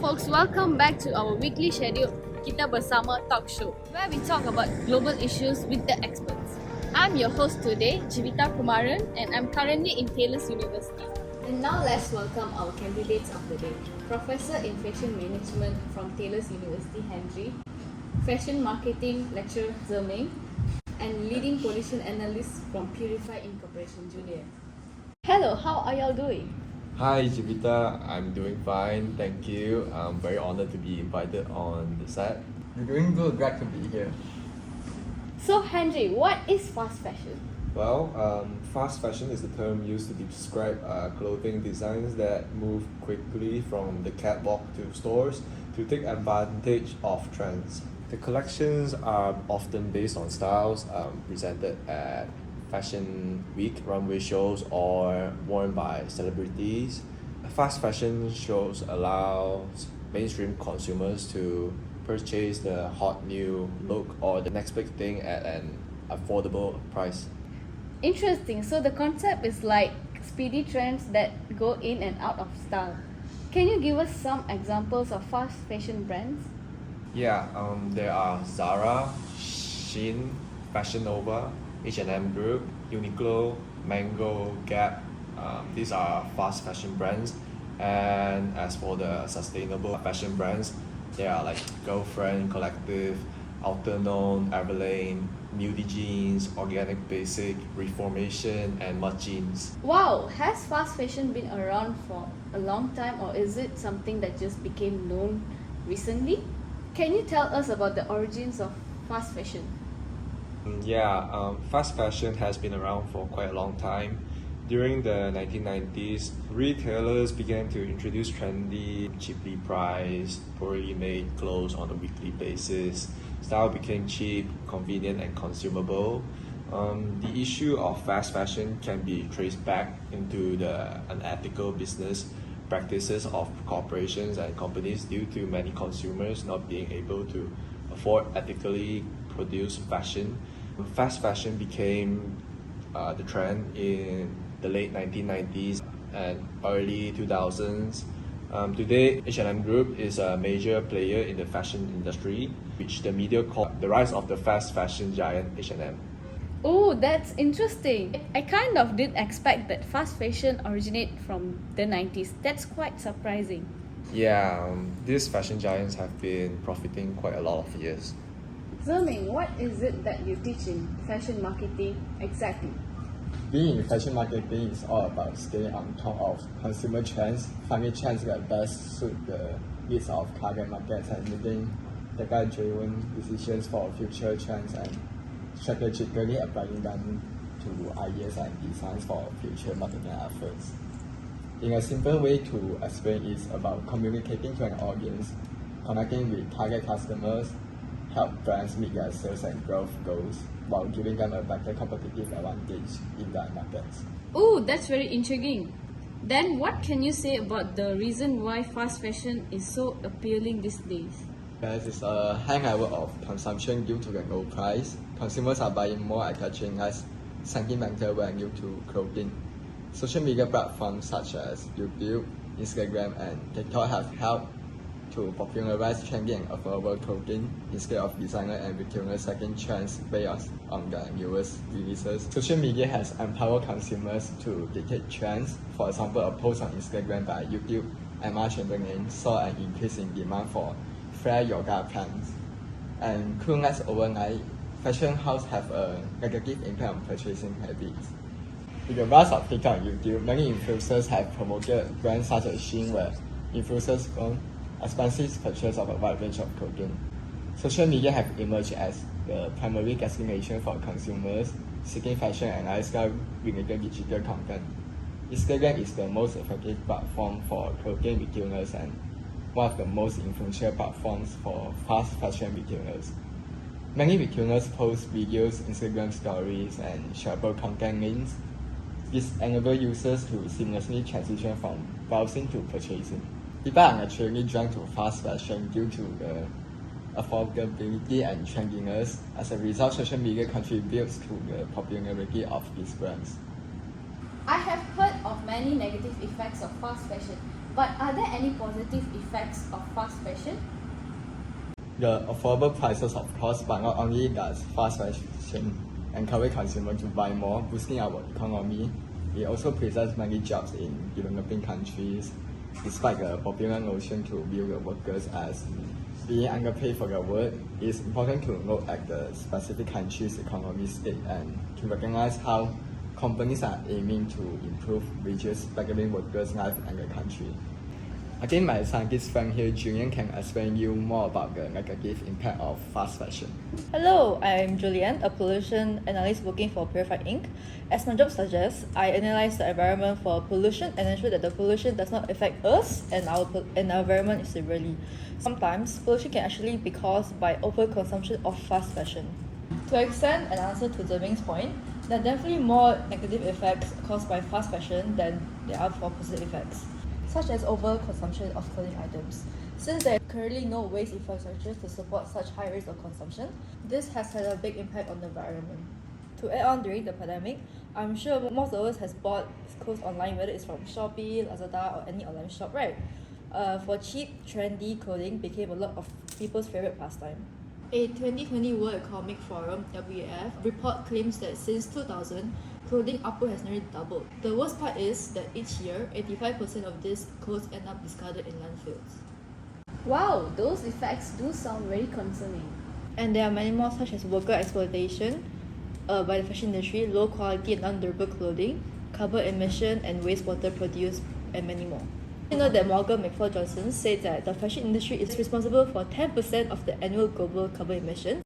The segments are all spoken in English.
folks, welcome back to our weekly scheduled Kita Bersama talk show, where we talk about global issues with the experts. I'm your host today, Jeevita Kumaran, and I'm currently in Taylor's University. And now let's welcome our candidates of the day. Professor in Fashion Management from Taylor's University, Henry, Fashion Marketing Lecturer Yap Zhe Ming, and Leading Pollution Analyst from Purify Incorporation, Julliane. Hello, how are y'all doing? Hi Jeevita, I'm doing fine, thank you. I'm very honored to be invited on the set. You're doing good, glad to be here. So Henry, what is fast fashion? Well, fast fashion is the term used to describe clothing designs that move quickly from the catwalk to stores to take advantage of trends. The collections are often based on styles presented at fashion week, runway shows, or worn by celebrities. Fast fashion shows allow mainstream consumers to purchase the hot new look or the next big thing at an affordable price. Interesting. So the concept is like speedy trends that go in and out of style. Can you give us some examples of fast fashion brands? Yeah, there are Zara, Shein, Fashion Nova, H&M Group, Uniqlo, Mango, Gap. These are fast fashion brands. And as for the sustainable fashion brands, there are like Girlfriend, Collective, Outerknown, Everlane, Nudie Jeans, Organic Basic, Reformation, and Mud Jeans. Wow, has fast fashion been around for a long time, or is it something that just became known recently? Can you tell us about the origins of fast fashion? Yeah, fast fashion has been around for quite a long time. During the 1990s, retailers began to introduce trendy, cheaply priced, poorly made clothes on a weekly basis. Style became cheap, convenient, and consumable. The issue of fast fashion can be traced back into the unethical business practices of corporations and companies due to many consumers not being able to afford ethically produced fashion. Fast fashion became the trend in the late 1990s and early 2000s. Today, H&M Group is a major player in the fashion industry, which the media call the rise of the fast fashion giant H&M. Oh, that's interesting. I kind of didn't expect that fast fashion originated from the 90s. That's quite surprising. Yeah, these fashion giants have been profiting quite a lot of years. Zhe Ming, what is it that you teach in fashion marketing exactly? Being in fashion marketing is all about staying on top of consumer trends, finding trends that best suit the needs of target markets, and making data-driven decisions for future trends and strategically applying them to ideas and designs for future marketing efforts. In a simple way to explain, it's about communicating to an audience, connecting with target customers, help brands meet their sales and growth goals while giving them a better competitive advantage in their markets. Oh, that's very intriguing. Then what can you say about the reason why fast fashion is so appealing these days? There is a hangover of consumption due to the low price. Consumers are buying more attaching less sentimental value to clothing. Social media platforms such as YouTube, Instagram, and TikTok have helped to popularize trendy and affordable clothing instead of designer and retailer setting trends based on their newest releases. Social media has empowered consumers to dictate trends. For example, a post on Instagram by YouTube Emma Chamberlain saw an increase in demand for flare yoga pants. And clueless overnight, fashion houses have a negative impact on purchasing habits. With the rise of TikTok and YouTube, many influencers have promoted brands such as Shein, where influencers own expensive purchase of a wide range of clothing. Social media have emerged as the primary destination for consumers seeking fashion and lifestyle-related digital content. Instagram is the most effective platform for clothing retailers and one of the most influential platforms for fast fashion retailers. Many retailers post videos, Instagram stories, and shareable content links. This enables users to seamlessly transition from browsing to purchasing. People are naturally drawn to fast fashion due to the affordability and trendiness. As a result, social media contributes to the popularity of these brands. I have heard of many negative effects of fast fashion. But are there any positive effects of fast fashion? The affordable prices, of course, but not only does fast fashion encourage consumers to buy more, boosting our economy, it also presents many jobs in developing countries, despite the popular notion to view the workers as being underpaid for their work. It's important to look at the specific country's economic state and to recognize how companies are aiming to improve wages, bettering workers' life and the country. Again, my scientist friend here, Julliane, can explain you more about the negative impact of fast fashion. Hello, I'm Julliane, a pollution analyst working for Purified Inc. As my job suggests, I analyze the environment for pollution and ensure that the pollution does not affect us and our environment severely. Sometimes, pollution can actually be caused by overconsumption of fast fashion. To extend an answer to Zhe Ming's point, there are definitely more negative effects caused by fast fashion than there are for positive effects, such as overconsumption of clothing items. Since there is currently no waste infrastructure to support such high rates of consumption, this has had a big impact on the environment. To add on, during the pandemic, I'm sure most of us has bought clothes online, whether it's from Shopee, Lazada, or any online shop, right? For cheap, trendy clothing became a lot of people's favorite pastime. A 2020 World Economic Forum (WEF) report claims that since 2000, clothing output has nearly doubled. The worst part is that each year, 85% of these clothes end up discarded in landfills. Wow, those effects do sound very concerning. And there are many more, such as worker exploitation by the fashion industry, low quality and non-durable clothing, carbon emission and wastewater produced, and many more. You know that Morgan McFall Johnson said that the fashion industry is responsible for 10% of the annual global carbon emissions.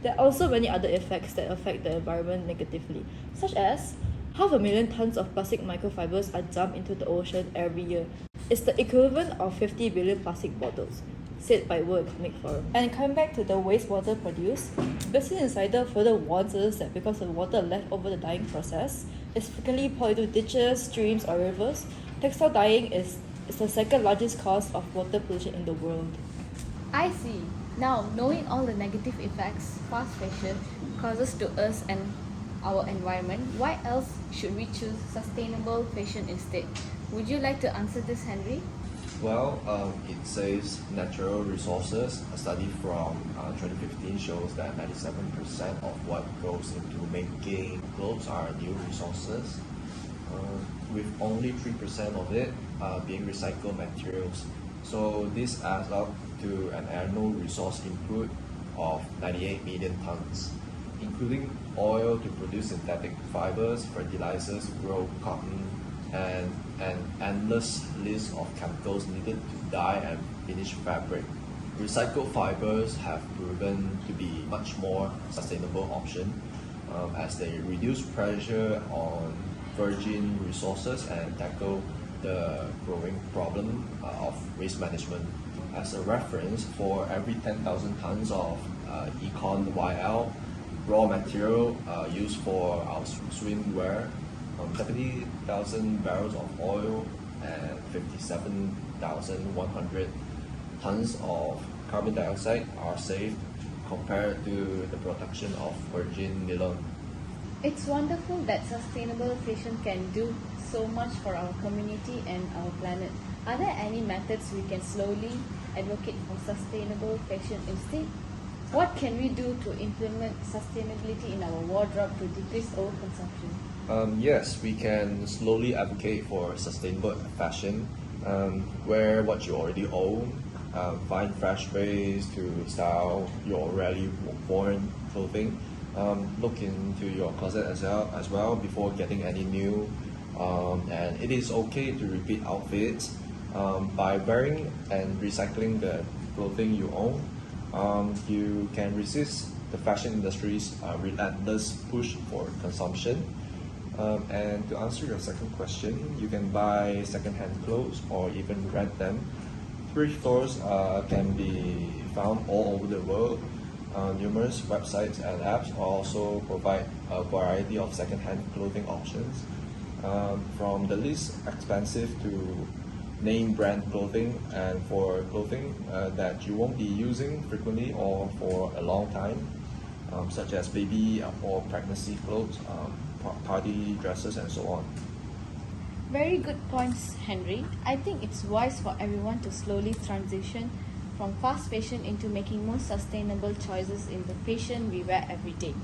There are also many other effects that affect the environment negatively, such as 500,000 tons of plastic microfibers are dumped into the ocean every year. It's the equivalent of 50 billion plastic bottles, said by World Economic Forum. And coming back to the wastewater produced, Business Insider further warns us that because the water left over the dyeing process is frequently poured into ditches, streams, or rivers, textile dyeing is the second largest cause of water pollution in the world. I see. Now, knowing all the negative effects fast fashion causes to us and our environment, why else should we choose sustainable fashion instead? Would you like to answer this, Henry? Well, it saves natural resources. A study from 2015 shows that 97% of what goes into making clothes are new resources, with only 3% of it being recycled materials. So this adds up to an annual resource input of 98 million tons, including oil to produce synthetic fibers, fertilizers to grow cotton, and an endless list of chemicals needed to dye and finish fabric. Recycled fibers have proven to be much more sustainable option as they reduce pressure on virgin resources and tackle the growing problem of waste management. As a reference, for every 10,000 tons of Econ YL raw material used for our swimwear, 70,000 barrels of oil and 57,100 tons of carbon dioxide are saved compared to the production of virgin nylon. It's wonderful that sustainable fashion can do so much for our community and our planet. Are there any methods we can slowly advocate for sustainable fashion instead? What can we do to implement sustainability in our wardrobe to decrease overconsumption? Yes, we can slowly advocate for sustainable fashion. Wear what you already own. Find fresh ways to style your already worn clothing. Look into your closet as well before getting any new. And it is okay to repeat outfits. By wearing and recycling the clothing you own, you can resist the fashion industry's relentless push for consumption. And to answer your second question, you can buy second-hand clothes or even rent them. Thrift stores can be found all over the world. Numerous websites and apps also provide a variety of second-hand clothing options, from the least expensive to name brand clothing, and for clothing that you won't be using frequently or for a long time, such as baby or pregnancy clothes, party dresses, and so on. Very good points, Henry. I think it's wise for everyone to slowly transition from fast fashion into making more sustainable choices in the fashion we wear every day.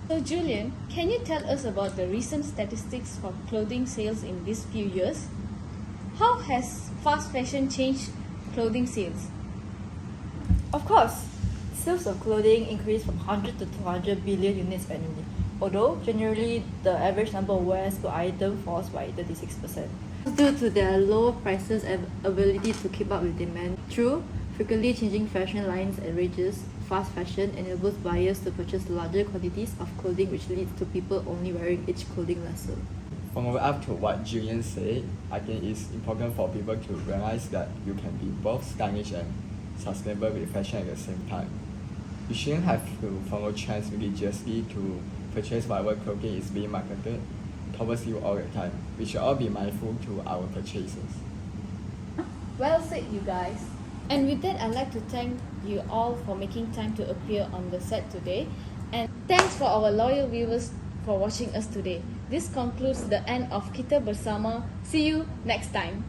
So, Julliane, can you tell us about the recent statistics for clothing sales in these few years? How has fast fashion changed clothing sales? Of course, sales of clothing increased from 100 to 200 billion units annually, although generally the average number of wears per item falls by 36%. Due to their low prices and ability to keep up with demand, through frequently changing fashion lines and ranges, fast fashion enables buyers to purchase larger quantities of clothing, which leads to people only wearing each clothing lesser. Follow up to what Julliane said, I think it's important for people to realize that you can be both stylish and sustainable with fashion at the same time. You shouldn't have to follow trends religiously to purchase whatever clothing is being marketed towards you all the time. We should all be mindful to our purchases. Well said, you guys. And with that, I'd like to thank you all for making time to appear on the set today. And thanks for our loyal viewers for watching us today. This concludes the end of Kita Bersama. See you next time.